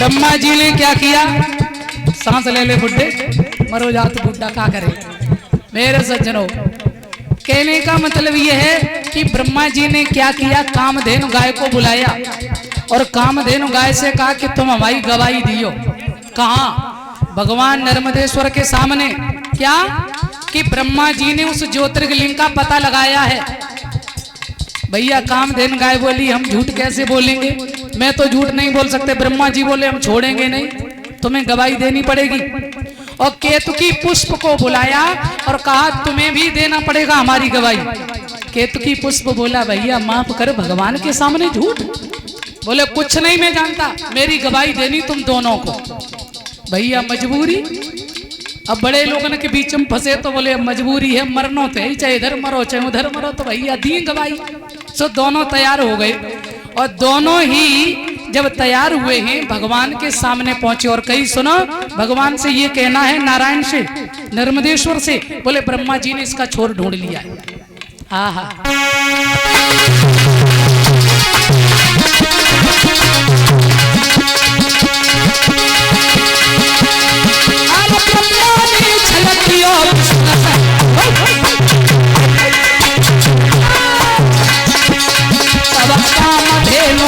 ब्रह्मा जी ने क्या किया, सांस ले ले बुड्ढे, मरो जात बुड्ढा का करे। मेरे सज्जनों, कहने का मतलब यह है कि ब्रह्मा जी ने क्या किया, कामधेनु गाय को बुलाया और कामधेनु गाय से कहा कि तुम हमारी गवाही दियो। कहा? भगवान नर्मदेश्वर के सामने। क्या? कि ब्रह्मा जी ने उस ज्योतिर्लिंग का पता लगाया है। भैया कामधेनु गाय बोली हम झूठ कैसे बोलेंगे, मैं तो झूठ नहीं बोल सकते। ब्रह्मा जी बोले हम छोड़ेंगे नहीं, तुम्हें गवाही देनी पड़ेगी। और केतकी पुष्प को बुलाया और कहा तुम्हें भी देना पड़ेगा हमारी गवाही। केतकी पुष्प बोला भैया माफ कर, भगवान के सामने झूठ। बोले कुछ नहीं मैं जानता, मेरी गवाही देनी तुम दोनों को। भैया मजबूरी, अब बड़े लोगों के बीच में फंसे तो बोले मजबूरी है, मरनो तो है, चाहे इधर मरो चाहे उधर मरो। तो भैया दी गवाही। सो दोनों तैयार हो गए और दोनों ही जब तैयार हुए हैं भगवान के सामने पहुंचे और कही सुनो भगवान से ये कहना है, नारायण से, नर्मदेश्वर से। बोले ब्रह्मा जी ने इसका छोर ढूंढ लिया है। आहा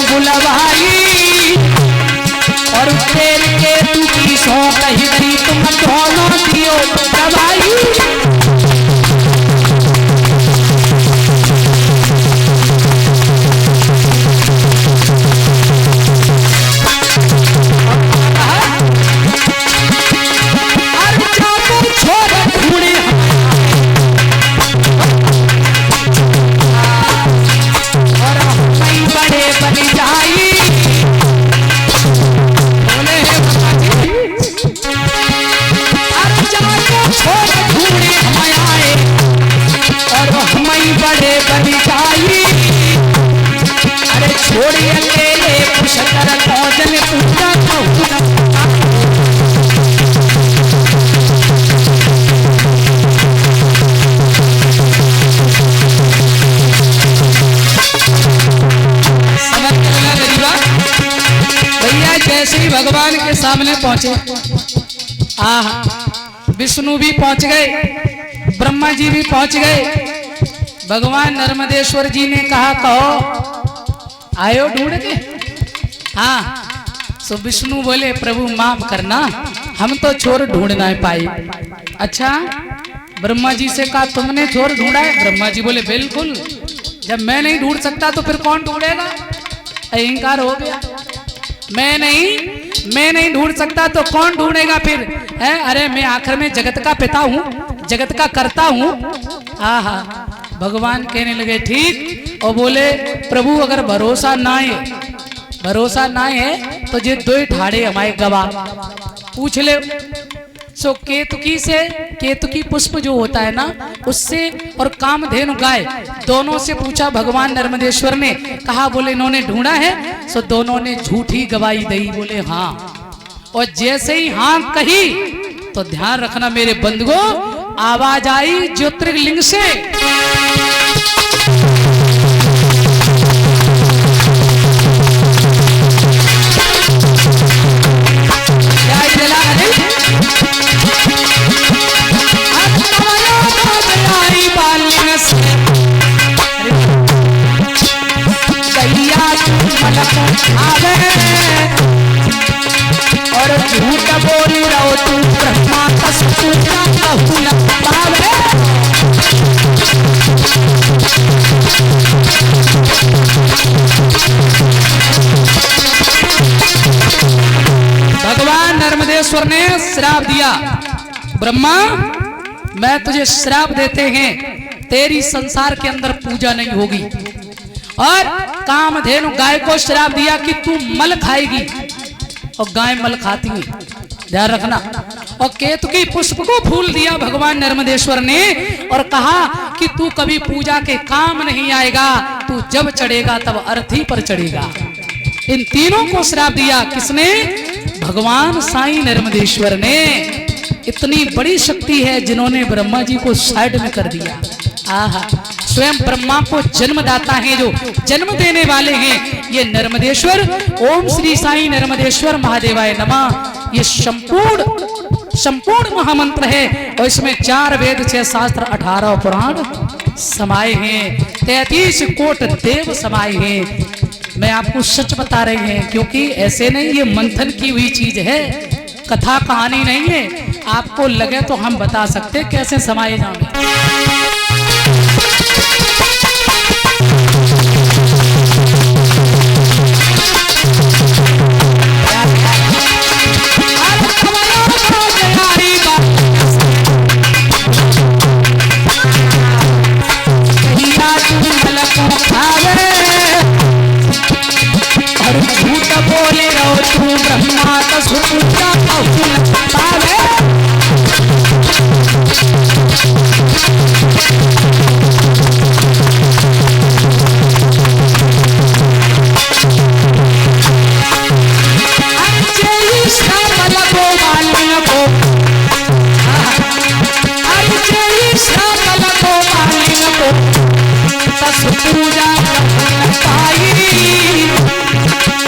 बुलवाई और तेर के तू की सो कही करी तुम दोनों दियो दवाई। जैसे ही भगवान के सामने पहुंचे, विष्णु भी पहुंच गए, ब्रह्मा जी भी पहुंच गए। भगवान नर्मदेश्वर जी ने कहा कहो आयो ढूंढ के। हाँ सो विष्णु बोले प्रभु माफ करना, हम तो छोर ढूंढ ना पाए। अच्छा ब्रह्मा जी से कहा तुमने छोर ढूंढा है? ब्रह्मा जी बोले बिल्कुल, जब मैं नहीं ढूंढ सकता तो फिर कौन ढूंढेगा? अहंकार हो गया, मैं नहीं ढूंढ सकता तो कौन ढूंढेगा फिर है? अरे मैं आखिर में जगत का पिता हूँ, जगत का करता हूँ। आहा भगवान कहने लगे ठीक, और बोले प्रभु अगर भरोसा ना है तो ये दो ठाड़े हमारे गवाह पूछ ले। सो केतकी से, केतकी पुष्प जो होता है ना उससे और कामधेनु गाय दोनों से पूछा भगवान नर्मदेश्वर ने। कहा बोले इन्होंने ढूंढा है? सो दोनों ने झूठी गवाही दी। बोले हाँ, और जैसे ही हाँ कही तो ध्यान रखना मेरे बंधुओं, आवाज आई ज्योतिर्लिंग से। और झूठ बोल रहो तू ब्रह्मा का भगवान नर्मदेश्वर ने श्राप दिया, ब्रह्मा मैं तुझे श्राप देते हैं, तेरी संसार के अंदर पूजा नहीं होगी। और कामधेनु गाय को श्राप दिया कि तू मल खाएगी, और गाय मल खाती है, ध्यान रखना। और केतकी पुष्प को फूल दिया भगवान नर्मदेश्वर ने और कहा कि तू कभी पूजा के काम नहीं आएगा, तू जब चढ़ेगा तब अर्थी पर चढ़ेगा। इन तीनों को श्राप दिया किसने? भगवान साईं नर्मदेश्वर ने। इतनी बड़ी शक्ति है जिन्होंने ब्रह्मा जी को साइड में कर दिया। आहा स्वयं ब्रह्मा को जन्मदाता है, जो जन्म देने वाले हैं, ये नर्मदेश्वर। ओम श्री साईं नर्मदेश्वर महादेवाय नमः। ये संपूर्ण महामंत्र है और इसमें 4 वेद 6 शास्त्र 18 पुराण समाये हैं, 33 कोट देव समाये हैं। मैं आपको सच बता रही हैं, क्योंकि ऐसे नहीं, ये मंथन की हुई चीज है, कथा कहानी नहीं है। आपको लगे तो हम बता सकते कैसे समाये जाए। बोले रहो तू ब्रह्मा का सुन पूजा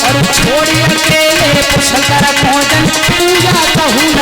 और छोड़ अकेले पुष्कर भोजन पूजा कहूँ